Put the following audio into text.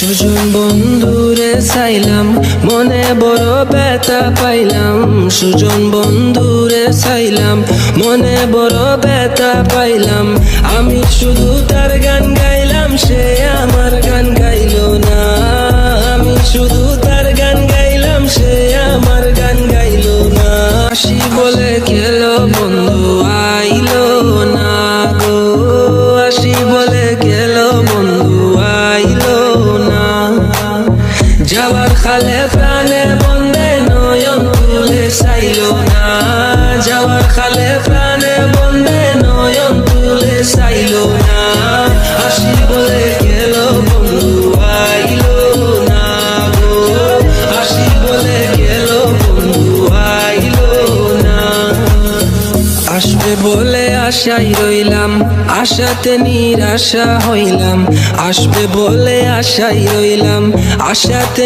সুজন বন্ধুরে চাইলাম, মনে বড় ব্যথা পাইলাম। সুজন বন্ধুরে চাইলাম, মনে বড় ব্যথা পাইলাম। আমি শুধু তার গান গাইলাম, সে আমার গান গাইলো না। আমি শুধু তার গান গাইলাম, সে আমার গান গাইলো না। আসি বলে গেল বন্ধু আইলো না গো, আসি বলে গেল বন্ধু আইলো না। যাওয়ার খালে প্রাণে বন্ধে নয়ন তুলে চাইলো না। যাওয়ার খালে প্রাণে বন্ধে নয়ন তুলে চাইলো না। আসি বলে গেল বন্ধু আইলো না গো, আসি বলে গেল বন্ধু আইলো না। আসবে বলে আশাই রইলাম, আশাতে নিরাশা হইলাম। আসবে বলে আশাই রইলাম, আশাতে